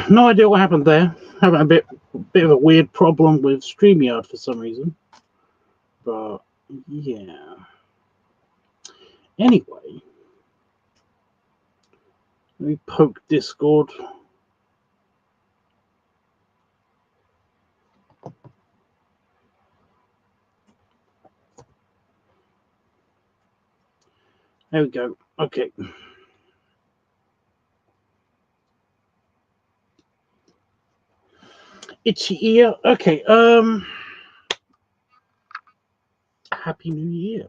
No idea what happened there. Having a bit of a weird problem with StreamYard for some reason. But yeah. Anyway, let me poke Discord. There we go. Okay. Itchy ear. Okay. Happy New Year.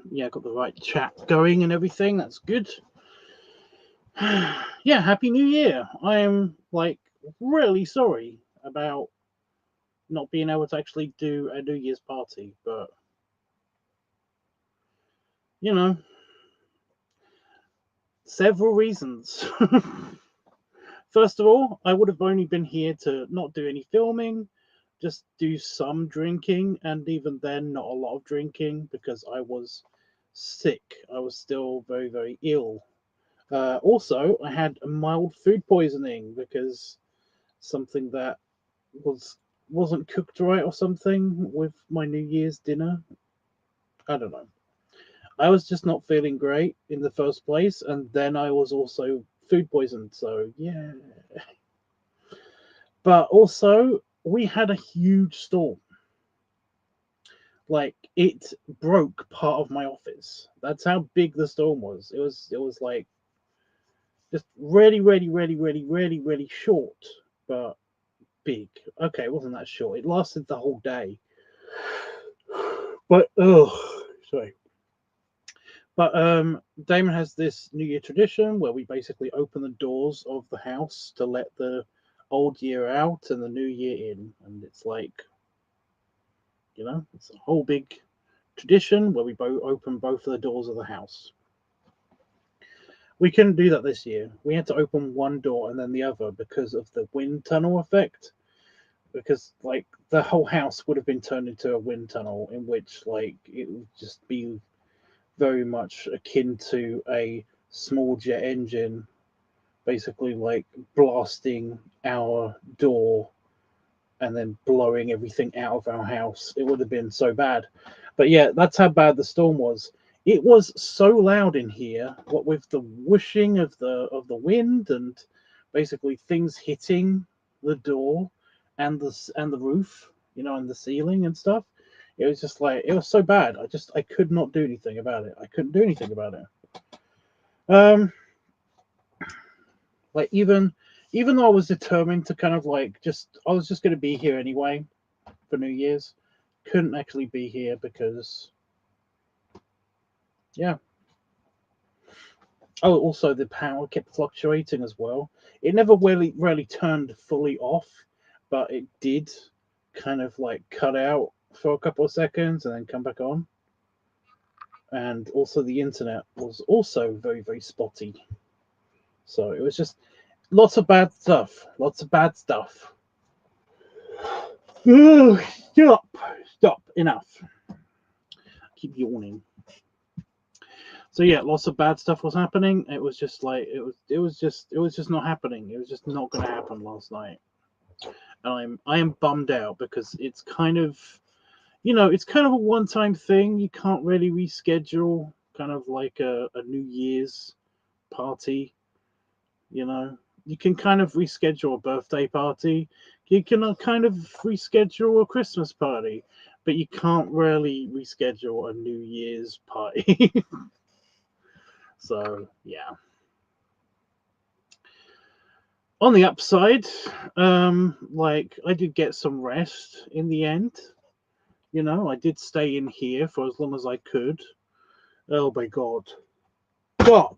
Yeah, got the right chat going and everything. That's good. Yeah, Happy New Year. I am like really sorry about not being able to actually do a New Year's party, but you know, several reasons. First of all, I would have only been here to not do any filming, just do some drinking, and even then, not a lot of drinking because I was sick. I was still very, very ill. Also, I had a mild food poisoning because something that wasn't cooked right or something with my New Year's dinner. I don't know. I was just not feeling great in the first place, and then I was also food poisoned. So yeah. But also, we had a huge storm. Like it broke part of my office. That's how big the storm was. It was like just really, really, really, really, really, really short, but big. Okay, it wasn't that short. It lasted the whole day. But oh, sorry. But Damon has this New Year tradition where we basically open the doors of the house to let the old year out and the new year in, and it's like, it's a whole big tradition where we open both of the doors of the house. We couldn't do that this year. We had to open one door and then the other because of the wind tunnel effect. Because like the whole house would have been turned into a wind tunnel in which like it would just be very much akin to a small jet engine, basically like blasting our door and then blowing everything out of our house. It would have been so bad. But yeah, that's how bad the storm was. It was so loud in here, what with the whooshing of the wind and basically things hitting the door and the roof, and the ceiling and stuff. It was just like it was so bad. I could not do anything about it. I couldn't do anything about it. Like even though I was determined to kind of like I was just going to be here anyway for New Year's, couldn't actually be here because yeah. Oh, also the power kept fluctuating as well. It never really turned fully off, but it did kind of like cut out for a couple of seconds and then come back on. And also the internet was also very, very spotty. So it was just lots of bad stuff. Lots of bad stuff. Stop. Enough. Keep yawning. So yeah, lots of bad stuff was happening. It was just like it was just not happening. It was just not going to happen last night. And I am bummed out because it's kind of it's kind of a one-time thing. You can't really reschedule kind of like a New Year's party. You can kind of reschedule a birthday party. You can kind of reschedule a Christmas party, but you can't really reschedule a New Year's party. So yeah. On the upside, like I did get some rest in the end. I did stay in here for as long as I could. Oh my god. Stop.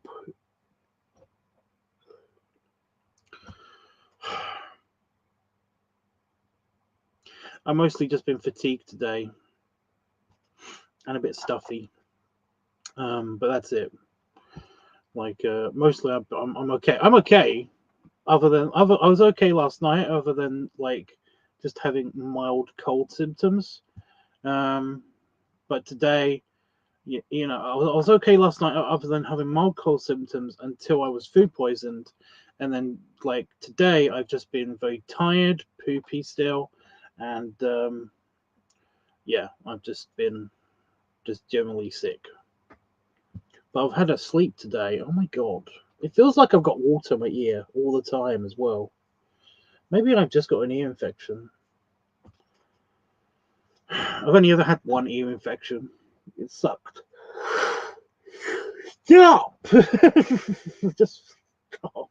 I've mostly just been fatigued today and a bit stuffy. But that's it. Like mostly I'm okay. I'm okay. I was okay last night, other than like just having mild cold symptoms. But today, you know, I was okay last night, other than having mild cold symptoms until I was food poisoned, and then like today I've just been very tired, poopy still, and yeah, I've just been just generally sick. But I've had a sleep today. Oh my god, it feels like I've got water in my ear all the time as well. Maybe I've just got an ear infection. I've only ever had one ear infection. It sucked. Stop! Just stop.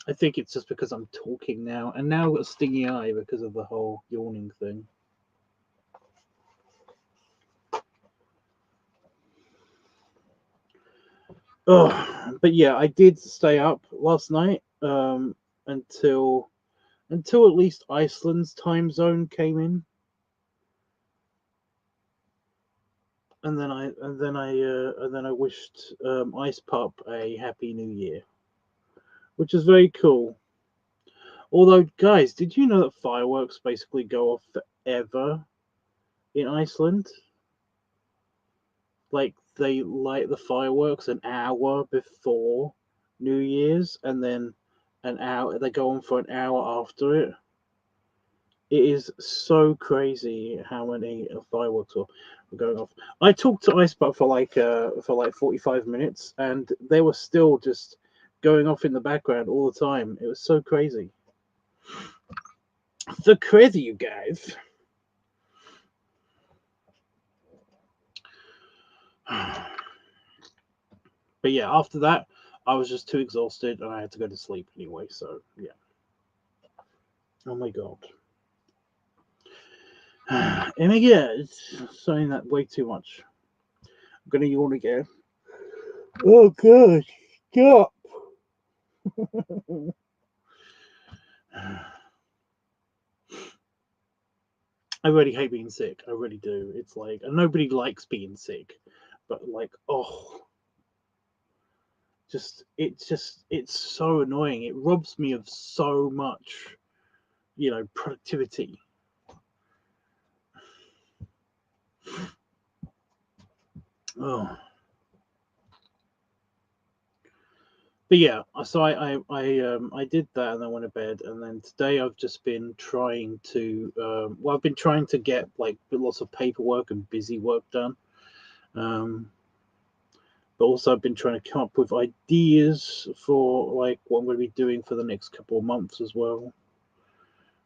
I think it's just because I'm talking now, and now I've got a stingy eye because of the whole yawning thing. Oh, but yeah, I did stay up last night until at least Iceland's time zone came in, and then I wished Ice Pup a happy New Year, which is very cool. Although, guys, did you know that fireworks basically go off forever in Iceland? Like, they light the fireworks an hour before New Year's, and then an hour, they go on for an hour after it. It is so crazy how many fireworks are going off. I talked to Icebutt for like 45 minutes, and they were still just going off in the background all the time. It was so crazy. So crazy, you guys. But yeah, after that, I was just too exhausted and I had to go to sleep anyway. So yeah. Oh my god. And again, it's saying that way too much. I'm gonna yawn again. Oh god, stop. I really hate being sick. I really do. It's like, and nobody likes being sick, but like, oh, it's so annoying. It robs me of so much, productivity. Oh, but yeah. So I did that and then went to bed, and then today I've just been trying to I've been trying to get like lots of paperwork and busy work done. But also I've been trying to come up with ideas for like what I'm going to be doing for the next couple of months as well.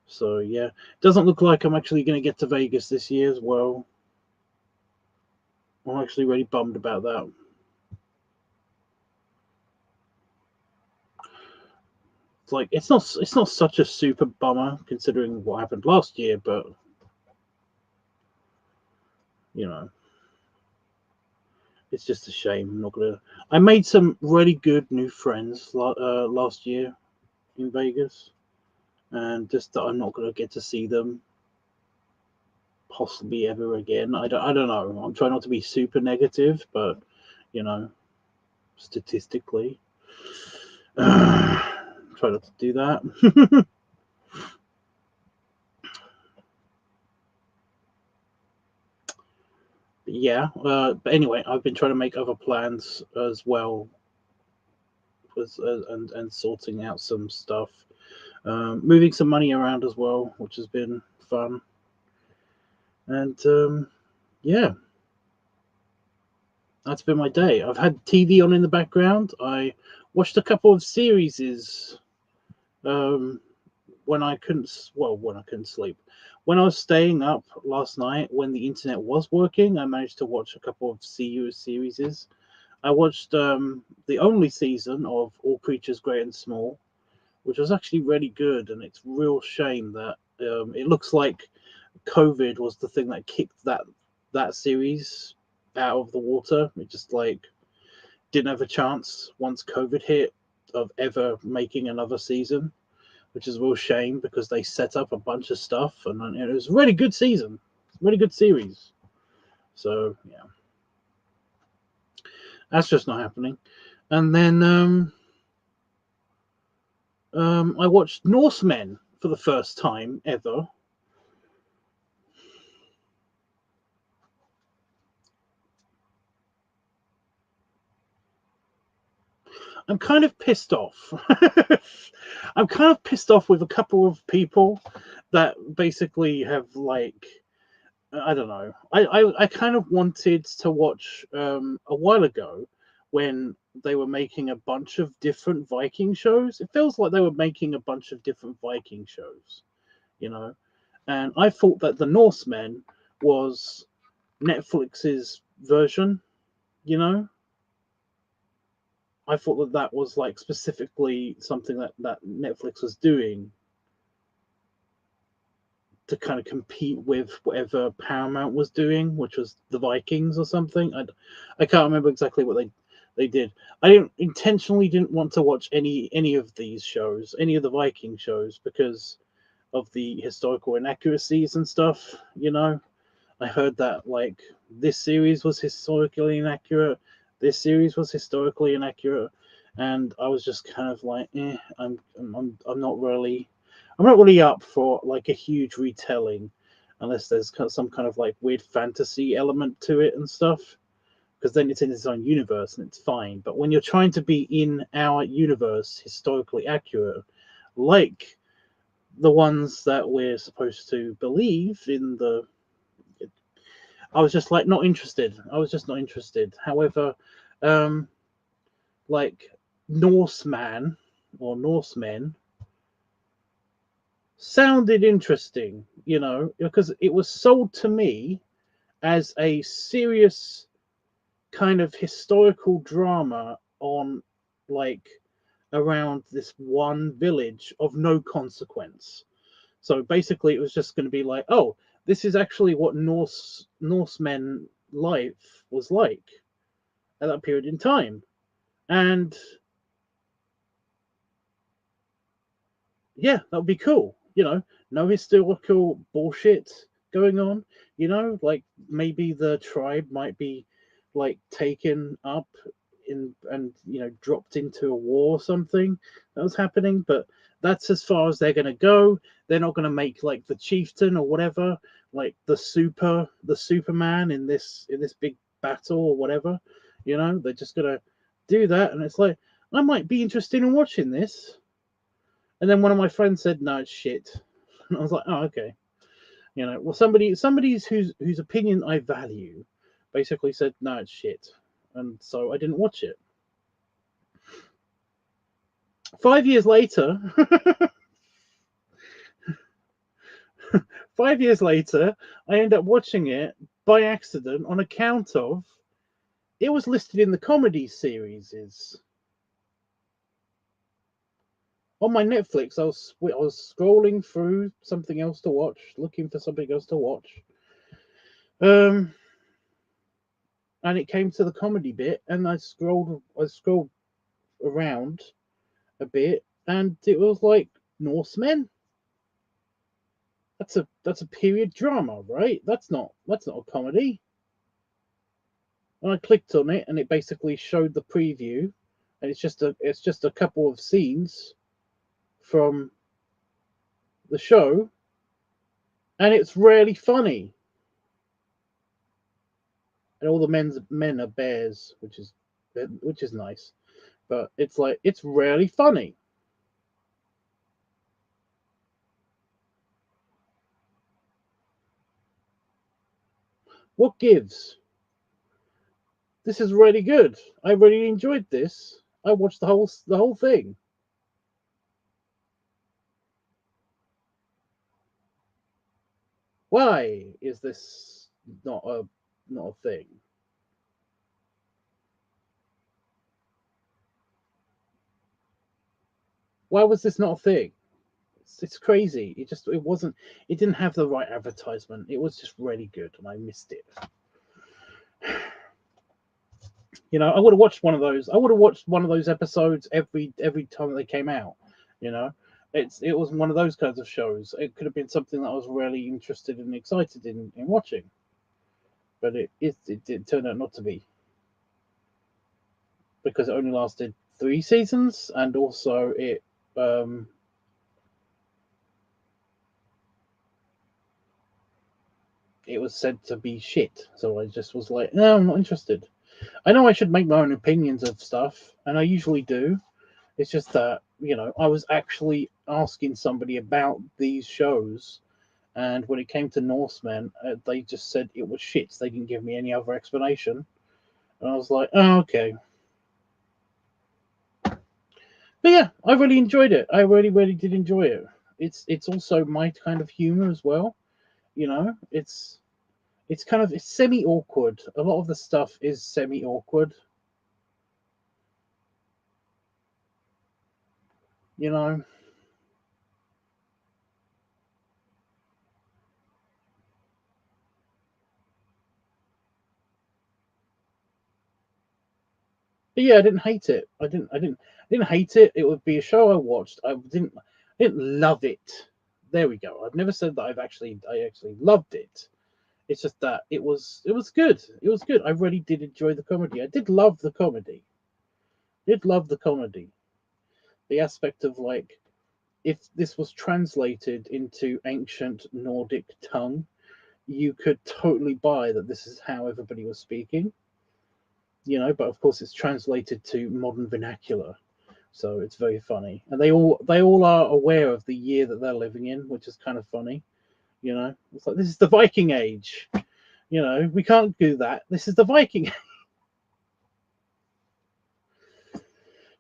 So yeah, it doesn't look like I'm actually going to get to Vegas this year as well. I'm actually really bummed about that. It's like it's not such a super bummer considering what happened last year, but you know, it's just a shame. I'm not gonna. I made some really good new friends last year in Vegas, and just that I'm not gonna get to see them possibly ever again. I don't know. I'm trying not to be super negative, but you know, statistically, try not to do that. Yeah, but anyway, I've been trying to make other plans as well, and sorting out some stuff, moving some money around as well, which has been fun. And yeah, that's been my day. I've had TV on in the background. I watched a couple of series um, when I couldn't sleep. When I was staying up last night, when the internet was working, I managed to watch a couple of series. I watched the only season of All Creatures Great and Small, which was actually really good, and it's real shame that it looks like COVID was the thing that kicked that series out of the water. It just like didn't have a chance once COVID hit of ever making another season, which is a real shame because they set up a bunch of stuff and it was a really good season, really good series. So yeah, that's just not happening. And then I watched Norsemen for the first time ever. I'm kind of pissed off. I'm kind of pissed off with a couple of people that basically have like, I don't know. I kind of wanted to watch a while ago when they were making a bunch of different Viking shows. It feels like they were making a bunch of different Viking shows, you know. And I thought that the Norsemen was Netflix's version, you know. I thought that that was like specifically something that Netflix was doing to kind of compete with whatever Paramount was doing, which was the Vikings or something. I can't remember exactly what they did. I didn't want to watch any of these shows, any of the Viking shows, because of the historical inaccuracies and stuff. You know, I heard that like this series was historically inaccurate, this series was historically inaccurate, and I was just kind of like, I'm not really. I'm not really up for like a huge retelling unless there's some kind of like weird fantasy element to it and stuff, because then it's in its own universe and it's fine. But when you're trying to be in our universe historically accurate, like the ones that we're supposed to believe in, I was just like not interested. I was just not interested. However, um, like Norseman or Norsemen sounded interesting, you know, because it was sold to me as a serious kind of historical drama on like around this one village of no consequence. So basically it was just going to be like, oh, this is actually what Norsemen life was like at that period in time. And yeah, that would be cool. You know, no historical bullshit going on. You know, like maybe the tribe might be like taken up in and dropped into a war or something that was happening, but that's as far as they're going to go. They're not going to make like the chieftain or whatever, like the Superman in this big battle or whatever. You know, they're just going to do that, and it's like I might be interested in watching this. And then one of my friends said, "No, it's shit." And I was like, "Oh, okay." You know, well, somebody's whose opinion I value, basically said, "No, it's shit," and so I didn't watch it. 5 years later, 5 years later, I end up watching it by accident on account of it was listed in the comedy series. Is on my Netflix. I was scrolling through something else to watch, looking for something else to watch. Um, and it came to the comedy bit, and I scrolled around a bit, and it was like Norsemen. That's a period drama, right? That's not a comedy. And I clicked on it, and it basically showed the preview, and it's just a couple of scenes from the show, and it's really funny. And all the men are bears, which is nice, but it's like it's really funny. What gives? This is really good. I really enjoyed this. I watched the whole thing. Why is this not a thing? Why was this not a thing? It's crazy. It wasn't. It didn't have the right advertisement. It was just really good, and I missed it. I would have watched one of those. I would have watched one of those episodes every time they came out. You know, it was one of those kinds of shows. It could have been something that I was really interested and excited in watching, but it turned out not to be, because it only lasted 3 seasons, and also um it was said to be shit. So I just was like, no, I'm not interested. I know I should make my own opinions of stuff, and I usually do. It's just that, I was actually asking somebody about these shows, and when it came to Norsemen, they just said it was shit. They didn't give me any other explanation. And I was like, oh, okay. But yeah, I really enjoyed it. I really, really did enjoy it. It's also my kind of humor as well. It's kind of, it's semi awkward. A lot of the stuff is semi awkward. You know. But yeah, I didn't hate it. I didn't hate it. It would be a show I watched. I didn't love it. There we go. I've never said that I actually loved it. It's just that it was good. It was good. I really did enjoy the comedy. I did love the comedy. Did love the comedy. The aspect of, like, if this was translated into ancient Nordic tongue, you could totally buy that this is how everybody was speaking. But of course it's translated to modern vernacular, so it's very funny, and they all are aware of the year that they're living in, which is kind of funny. It's like, this is the Viking Age. We can't do that. This is the Viking.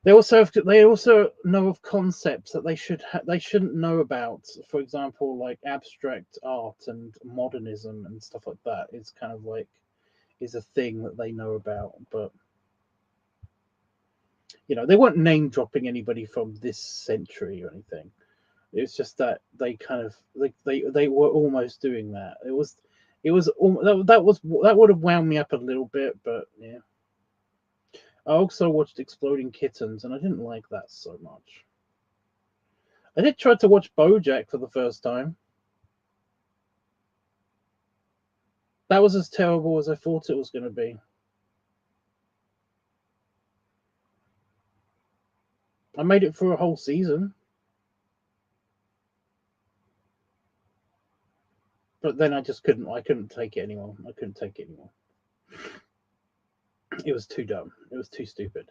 They also know of concepts that they shouldn't know about. For example, like abstract art and modernism and stuff like that is kind of like, is a thing that they know about. But they weren't name dropping anybody from this century or anything. It's just that they kind of, like, they were almost doing that. That would have wound me up a little bit, but yeah. I also watched Exploding Kittens, and I didn't like that so much. I did try to watch BoJack for the first time. That was as terrible as I thought it was going to be. I made it through a whole season, but then I just couldn't. I couldn't take it anymore. I couldn't take it anymore. It was too dumb. It was too stupid.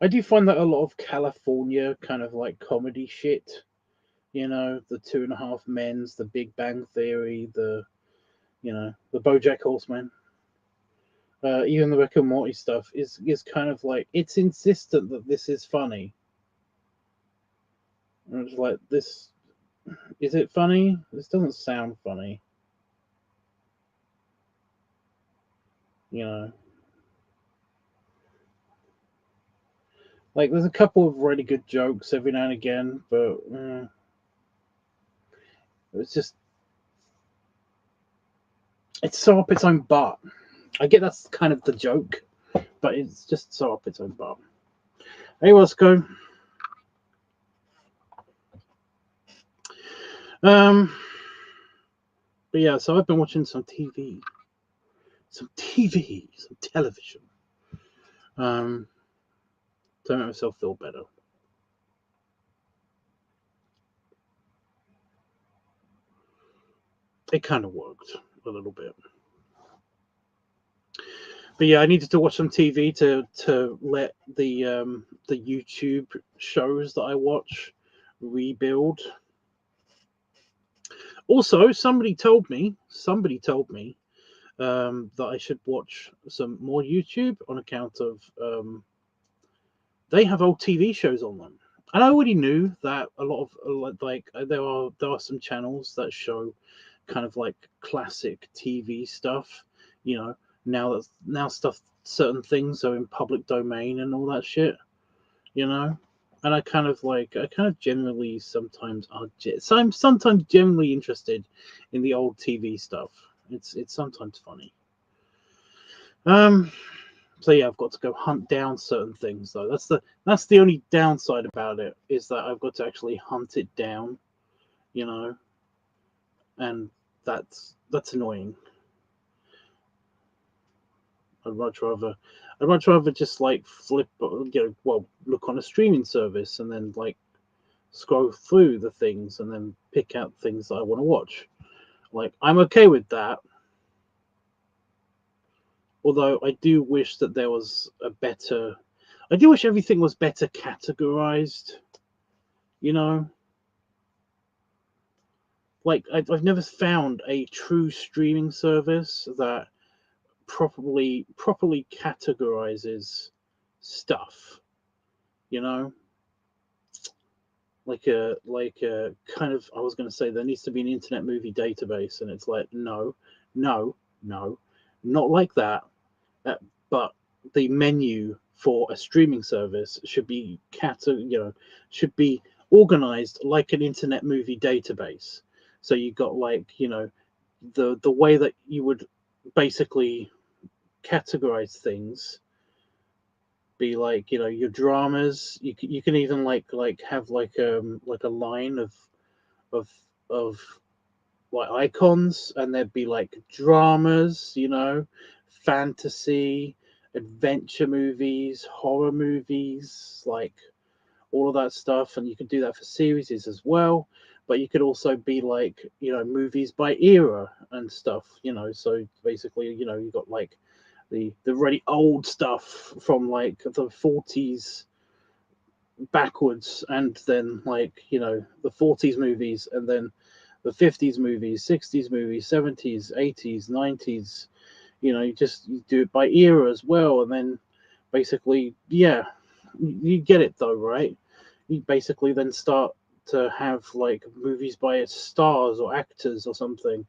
I do find that a lot of California kind of like comedy shit. The Two and a Half Men's, the Big Bang Theory, the BoJack Horseman, even the Rick and Morty stuff is kind of like, it's insistent that this is funny. And it's like, this, is it funny? This doesn't sound funny. You know, like, there's a couple of really good jokes every now and again, but it's just, it's so up its own butt. I get that's kind of the joke, but it's just so up its own butt. Hey, Roscoe. Um, but yeah, so I've been watching some TV, some television. Um, to make myself feel better. It kind of worked a little bit. But yeah, I needed to watch some TV to let the YouTube shows that I watch rebuild. Also, somebody told me that I should watch some more YouTube on account of they have old TV shows on them. And I already knew that a lot of, like, there are some channels that show kind of like classic TV stuff. You know, now stuff, certain things are in public domain and all that shit. You know, and I kind of generally sometimes so I'm sometimes generally interested in the old TV stuff. It's sometimes funny. Um, so yeah, I've got to go hunt down certain things though. That's the only downside about it, is that I've got to actually hunt it down, you know, and that's annoying. I'd much rather just like flip, well, look on a streaming service and then like scroll through the things and then pick out things that I want to watch. Like, I'm okay with that. Although I do wish that there was I do wish everything was better categorized, you know? Like, I've never found a true streaming service that properly categorizes stuff, you know? Like a kind of, I was going to say there needs to be an internet movie database, and it's like, no, no, no, not like that. But the menu for a streaming service should be should be organized like an internet movie database. So you got, like, the way that you would basically categorize things be like, your dramas. You can even like have like a line of of like icons, and there'd be like dramas, fantasy, adventure movies, horror movies, like all of that stuff. And you could do that for series as well, but you could also be like, movies by era and stuff, so basically, you got like the really old stuff from like the 40s backwards, and then like, the 40s movies, and then the 50s movies, 60s movies, 70s, 80s, 90s. You do it by era as well, and then basically, yeah, you get it though, right? You basically then start to have like movies by its stars or actors or something,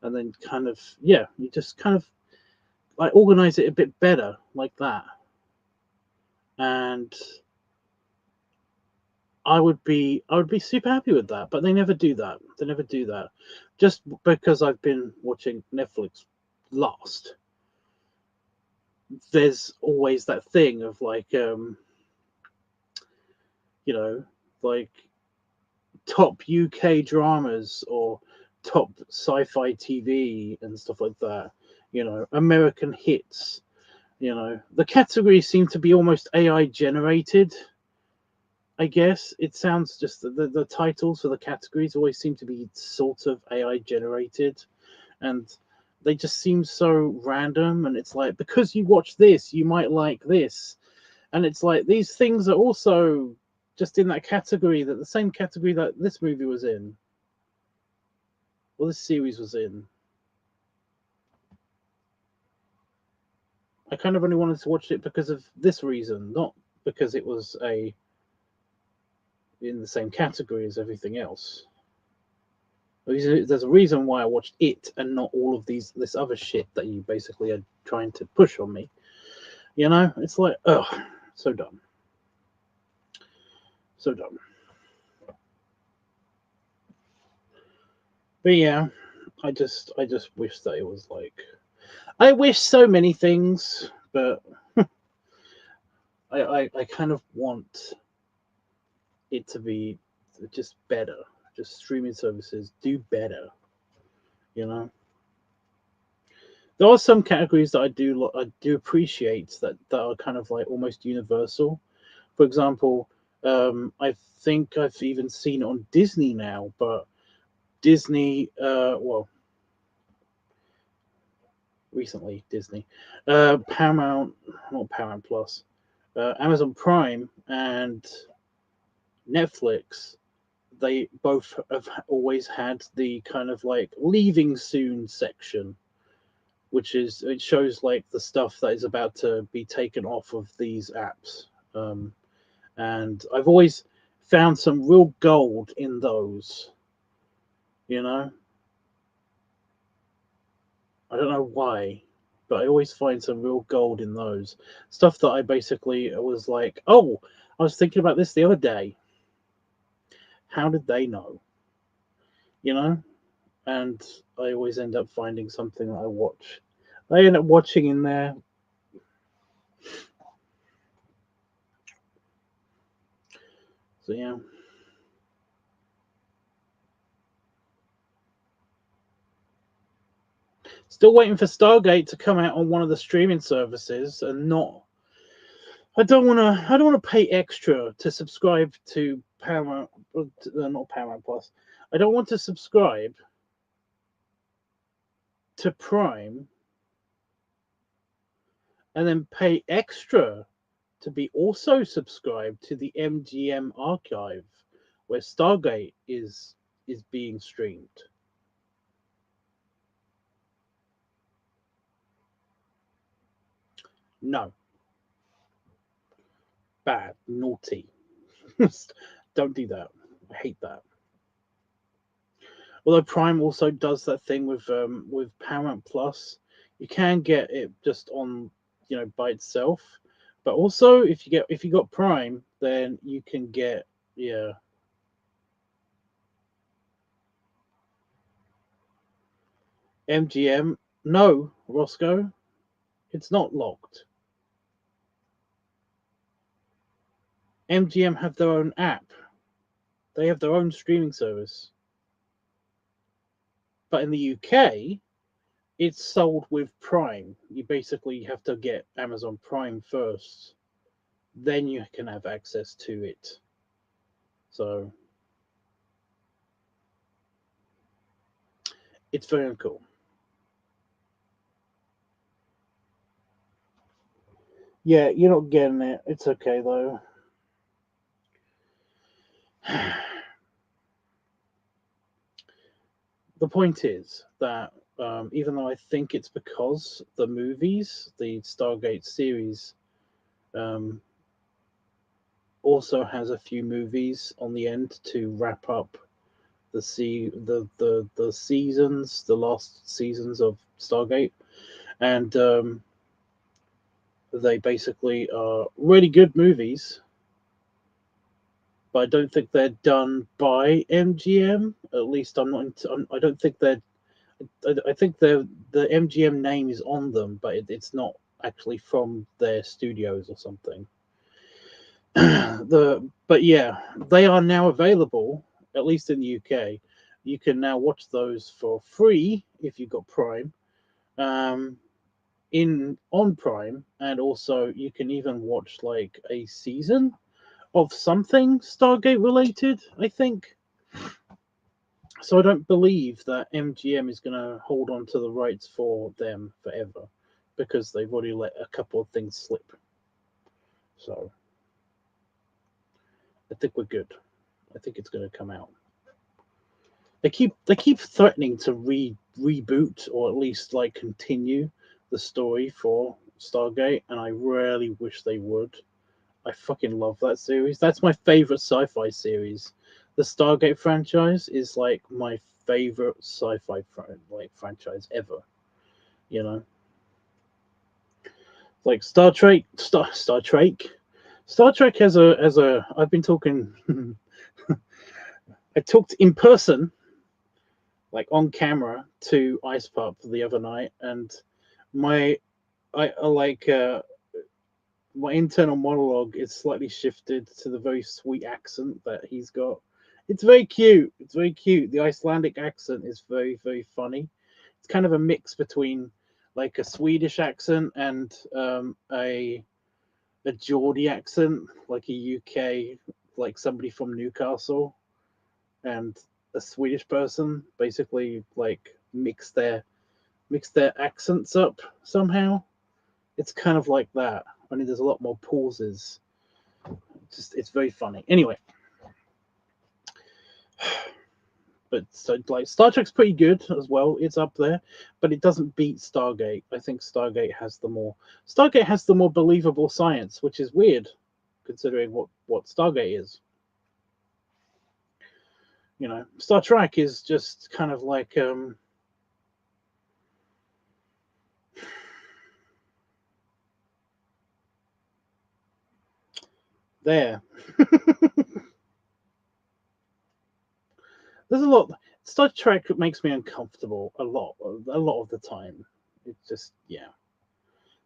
and then kind of, yeah, you just kind of like organize it a bit better like that. And I would be super happy with that, but they never do that. They never do that. Just because I've been watching Netflix last, there's always that thing of like, you know, like top UK dramas or top sci-fi TV and stuff like that. American hits. The categories seem to be almost AI generated. I guess it sounds just the titles for the categories always seem to be sort of AI generated, and they just seem so random. And it's like, because you watch this, you might like this, and it's like these things are also just in that category, that the same category that this movie was in, or this series was in. I kind of only wanted to watch it because of this reason, not because it was in the same category as everything else. There's a reason why I watched it and not all of this other shit that you basically are trying to push on me. It's like, ugh, so dumb, so dumb. But yeah, I just wish that it was like, I wish so many things, but I kind of want it to be just better. Just streaming services do better, you know. There are some categories that I do appreciate, that are kind of like almost universal. For example, I think I've even seen it on Disney now, but Disney, well, recently Disney, Paramount, not Paramount Plus, Amazon Prime, and Netflix. They both have always had the kind of like leaving soon section, which is, it shows like the stuff that is about to be taken off of these apps. And I've always found some real gold in those. You know, I don't know why, but I always find some real gold in those stuff that I basically was like, oh, I was thinking about this the other day. How did they know? You know, and I always end up finding something that I watch. I end up watching in there. So yeah. Still waiting for Stargate to come out on one of the streaming services, and not. I don't want to pay extra to subscribe to Paramount, not Paramount Plus. I don't want to subscribe to Prime and then pay extra to be also subscribed to the MGM archive where Stargate is being streamed. No. Bad, naughty. Don't do that. I hate that. Although Prime also does that thing with Paramount Plus, you can get it just on, by itself. But also, if you got Prime, then you can get MGM. No, Roscoe, it's not locked. MGM have their own app. They have their own streaming service. But in the UK, it's sold with Prime. You basically have to get Amazon Prime first. Then you can have access to it. So it's very cool. Yeah, you're not getting it. It's okay though. The point is that even though I think it's because the movies, the Stargate series, also has a few movies on the end to wrap up the seasons, the last seasons of Stargate, and they basically are really good movies. But I don't think they're done by MGM. At least I'm not. I don't think they're. I think the MGM name is on them, but it's not actually from their studios or something. But yeah, they are now available, at least in the UK. You can now watch those for free if you've got Prime, on Prime, and also you can even watch like a season of something Stargate related, I think. So I don't believe that MGM is going to hold on to the rights for them forever, because they've already let a couple of things slip. So I think we're good. I think it's going to come out. They keep threatening to reboot, or at least like continue the story for Stargate, and I really wish they would. I fucking love that series. That's my favorite sci-fi series. The Stargate franchise is like my favorite sci-fi franchise ever. Like Star Trek. Star Trek. Star Trek has a. I've been talking. I talked in person, like on camera, to Ice Pup the other night, and my my internal monologue is slightly shifted to the very sweet accent that he's got. It's very cute. It's very cute. The Icelandic accent is very, very funny. It's kind of a mix between like a Swedish accent and a Geordie accent, like a UK, like somebody from Newcastle, and a Swedish person. Basically, like mix their accents up somehow. It's kind of like that. Only there's a lot more pauses. It's very funny. Anyway, but so like Star Trek's pretty good as well. It's up there, but it doesn't beat Stargate. I think Stargate has the more believable science, which is weird, considering what Stargate is. Star Trek is just kind of like there. There's a lot. Star Trek makes me uncomfortable a lot of the time. It's just, yeah.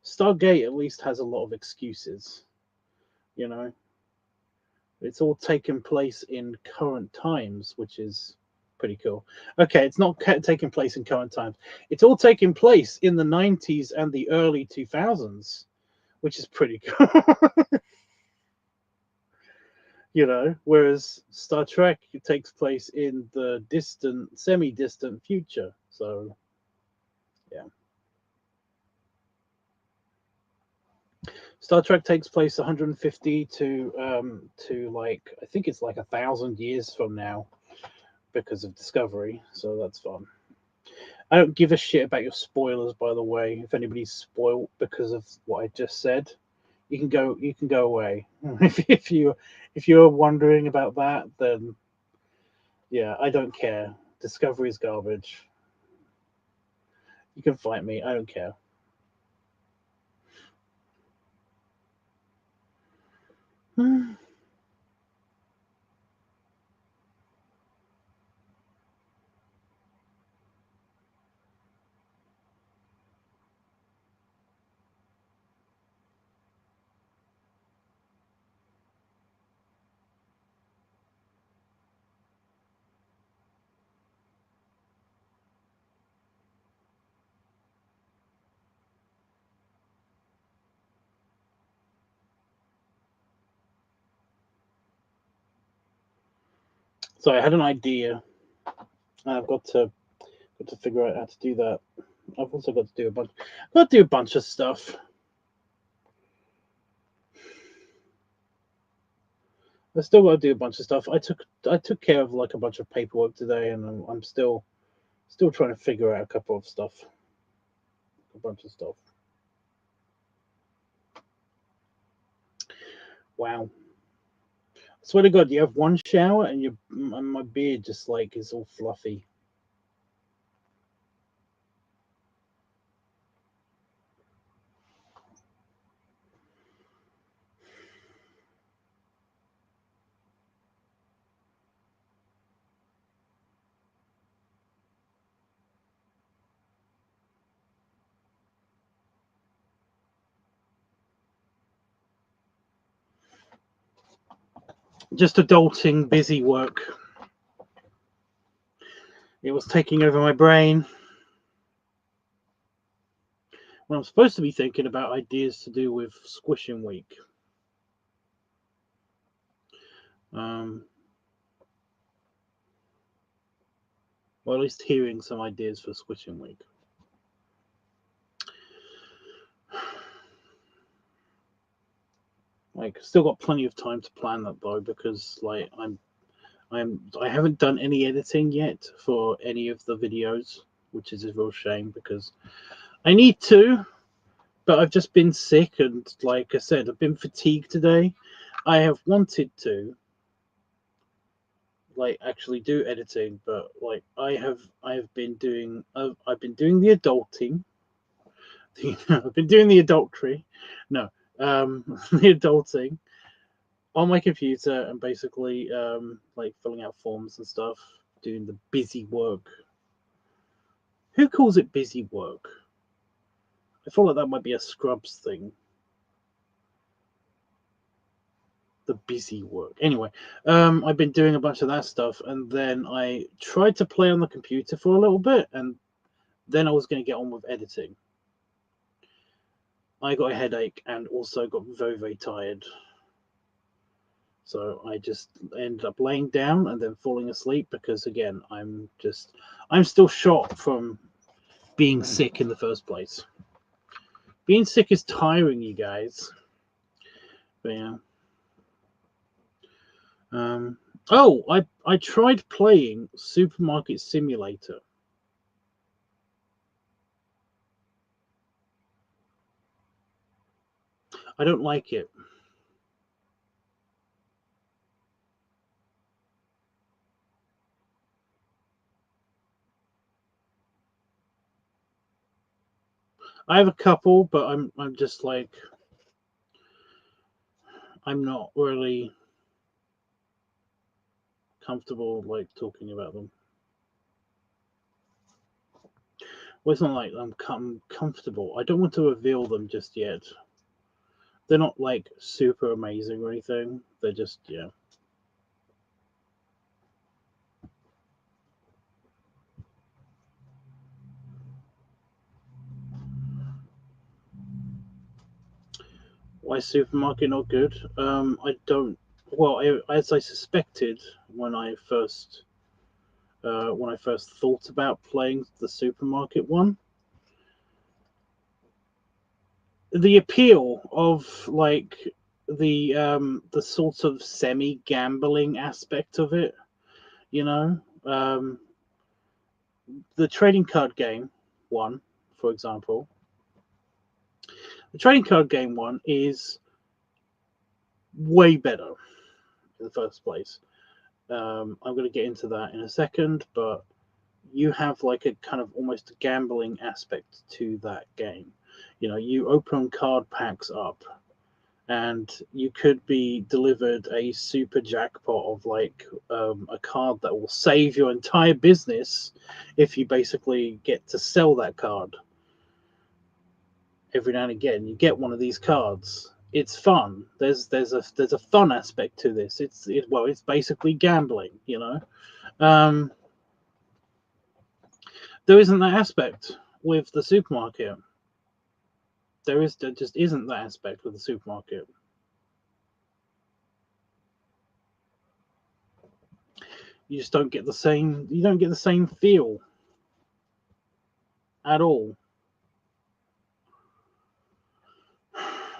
Stargate at least has a lot of excuses. It's all taken place in current times, which is pretty cool. Okay, it's not taking place in current times. It's all taking place in the 90s and the early 2000s, which is pretty cool. You know, whereas Star Trek takes place in the distant, semi-distant future. So, yeah. Star Trek takes place 150 to like, I think it's like 1,000 years from now because of Discovery. So that's fun. I don't give a shit about your spoilers, by the way. If anybody's spoiled because of what I just said, you can go away. if you're wondering about that, then yeah, I don't care. Discovery is garbage. You can fight me. I don't care. So I had an idea. I've got to figure out how to do that. I've also got to do a bunch of stuff. I still got to do a bunch of stuff. I took care of like a bunch of paperwork today, and I'm still trying to figure out a couple of stuff, a bunch of stuff. Wow. I swear to God, you have one shower and my beard just like is all fluffy. Just adulting, busy work. It was taking over my brain. When I'm supposed to be thinking about ideas to do with Squishing Week. Well, at least hearing some ideas for Squishing Week. Like, still got plenty of time to plan that though, because like I haven't done any editing yet for any of the videos, which is a real shame because I need to, but I've just been sick and like I said, I've been fatigued today. I have wanted to like actually do editing, but like I've been doing the adulting. I've been doing the adultery. No, the adulting on my computer and basically like filling out forms and stuff, doing the busy work. Who calls it busy work? I feel like that might be a Scrubs thing. The busy work. Anyway, I've been doing a bunch of that stuff, and then I tried to play on the computer for a little bit, and then I was going to get on with editing. I got a headache and also got very, very tired. So I just ended up laying down and then falling asleep because, again, I'm still shot from being sick in the first place. Being sick is tiring, you guys. But yeah. Oh, I tried playing Supermarket Simulator. I don't like it. I have a couple, but I'm just like I'm not really comfortable like talking about them. Well, it's not like I'm comfortable. I don't want to reveal them just yet. They're not like super amazing or anything. They're just yeah. Why is supermarket not good? I don't. Well, as I suspected when I first thought about playing the supermarket one, the appeal of like the sort of semi gambling aspect of it, you know, the trading card game one, for example. The trading card game one is way better in the first place. I'm going to get into that in a second, but you have like a kind of almost a gambling aspect to that game. You know, you open card packs up, and you could be delivered a super jackpot of like a card that will save your entire business if you basically get to sell that card. Every now and again, you get one of these cards. It's fun. There's a fun aspect to this. It's basically gambling, you know. Um, there isn't that aspect with the supermarket. There just isn't that aspect with the supermarket. You just don't get the same. You don't get the same feel at all.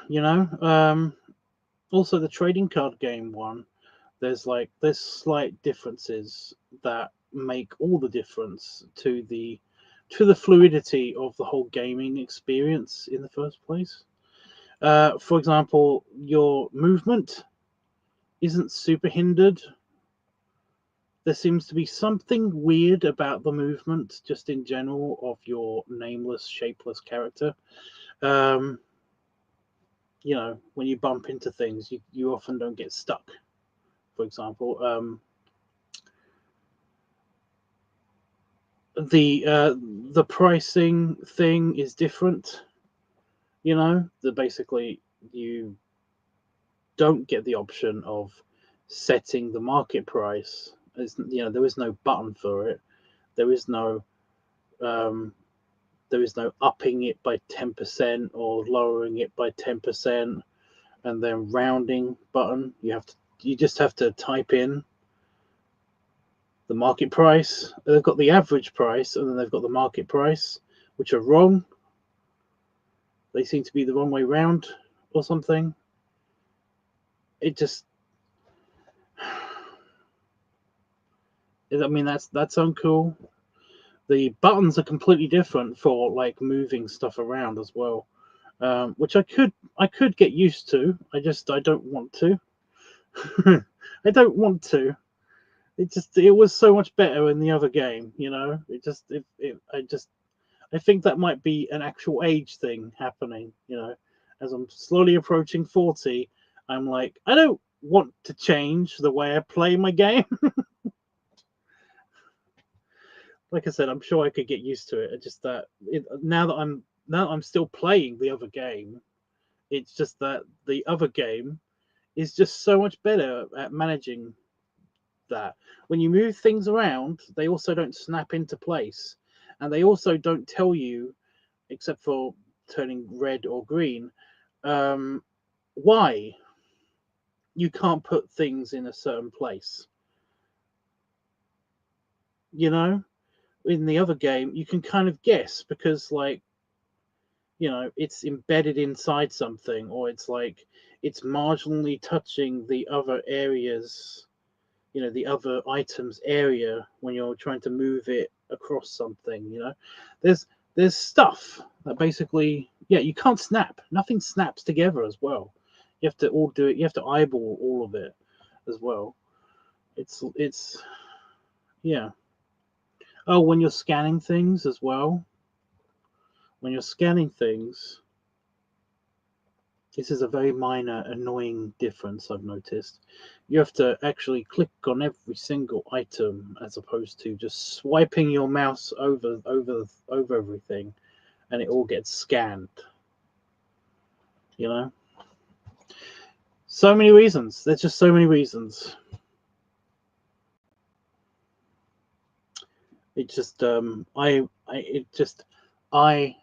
You know. Also, the trading card game one. There's slight differences that make all the difference to the fluidity of the whole gaming experience in the first place. For example, your movement isn't super hindered. There seems to be something weird about the movement, just in general, of your nameless, shapeless character. Um, you know, when you bump into things, you often don't get stuck. For example, the pricing thing is different. You know, that basically you don't get the option of setting the market price. There is no button for it. There is no um, there is no upping it by 10% or lowering it by 10% and then rounding button. You just have to type in the market price. They've got the average price and then they've got the market price, which are wrong. They seem to be the wrong way round or something. It just, I mean, that's uncool. The buttons are completely different for like moving stuff around as well, which I could get used to. I don't want to. I don't want to. It was so much better in the other game, you know. I think that might be an actual age thing happening, you know. As I'm slowly approaching 40, I'm like, I don't want to change the way I play my game. Like I said, I'm sure I could get used to it. It's just that now that I'm still playing the other game, it's just that the other game is just so much better at managing that. When you move things around, they also don't snap into place, and they also don't tell you, except for turning red or green, um, why you can't put things in a certain place. You know, in the other game, you can kind of guess because, like, you know, it's embedded inside something, or it's like it's marginally touching the other areas, you know, the other items area when you're trying to move it across something. You know, there's there's stuff that basically, yeah, you can't snap. Nothing snaps together as well. You have to all do it. You have to eyeball all of it as well. It's yeah. Oh, when you're scanning things as well. When you're scanning things, this is a very minor, annoying difference I've noticed. You have to actually click on every single item as opposed to just swiping your mouse over everything, and it all gets scanned. You know, so many reasons. There's just so many reasons. It just I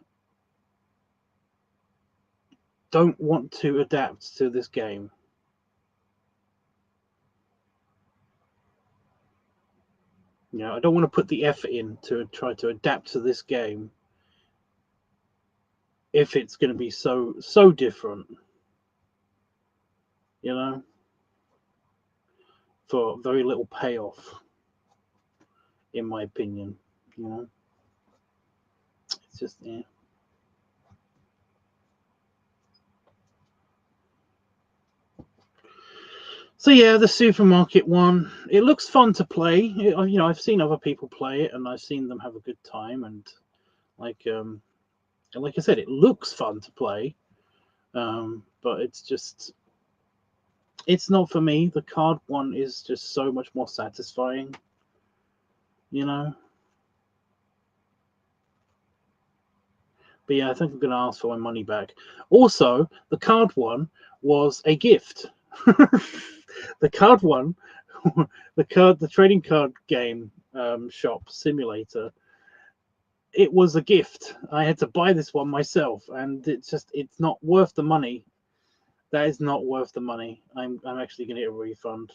don't want to adapt to this game. You know, I don't want to put the effort in to try to adapt to this game if it's going to be so different. You know, for very little payoff, in my opinion. You know, it's just yeah. So yeah, the supermarket one. It looks fun to play. You know, I've seen other people play it, and I've seen them have a good time. And like I said, it looks fun to play. But it's not for me. The card one is just so much more satisfying. You know. But yeah, I think I'm going to ask for my money back. Also, the card one was a gift. The card one, the trading card game shop simulator. It was a gift. I had to buy this one myself, and it's not worth the money. That is not worth the money. I'm actually going to get a refund.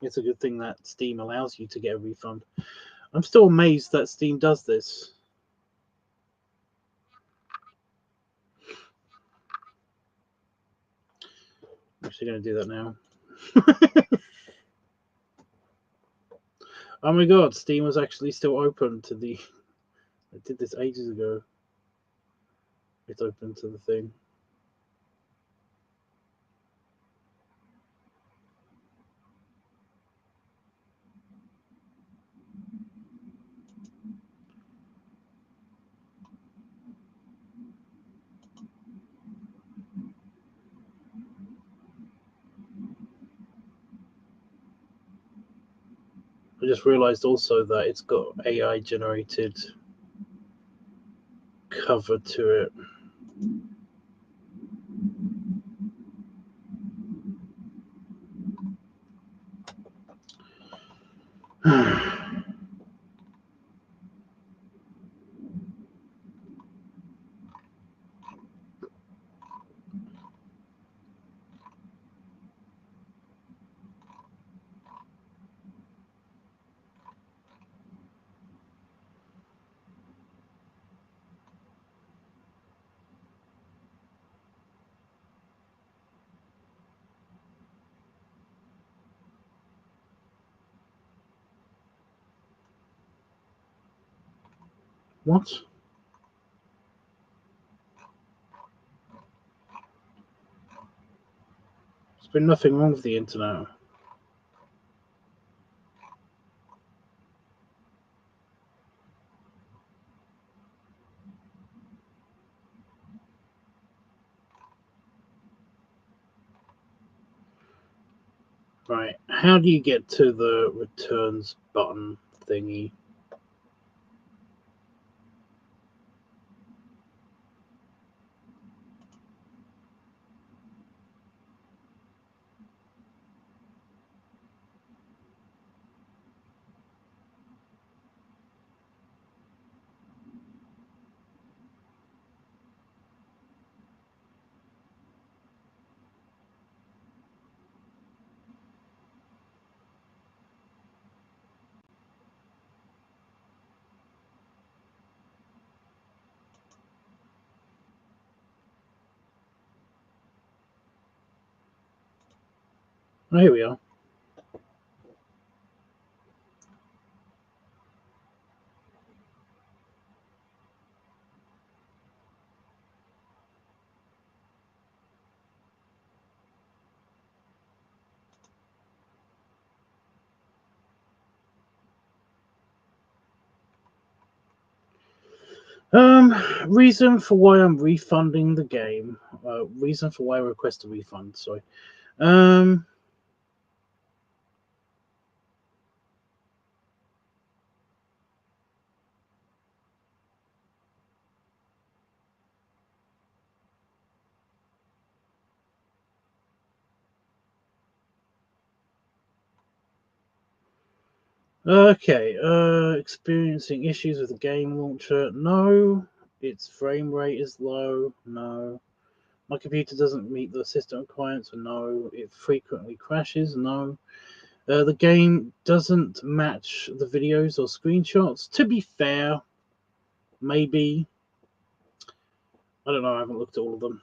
It's a good thing that Steam allows you to get a refund. I'm still amazed that Steam does this. I'm actually going to do that now. Oh my god, Steam was actually still open to the... I did this ages ago. It's open to the thing. I just realized also that it's got AI generated cover to it. What? There's been nothing wrong with the internet. Right, how do you get to the returns button thingy? Oh, here we are. Reason for why I'm refunding the game. Reason for why I request a refund. Sorry. Okay. Experiencing issues with the game launcher. No. Its frame rate is low. No. My computer doesn't meet the system requirements. No. It frequently crashes. No. The game doesn't match the videos or screenshots. To be fair, maybe. I don't know. I haven't looked at all of them.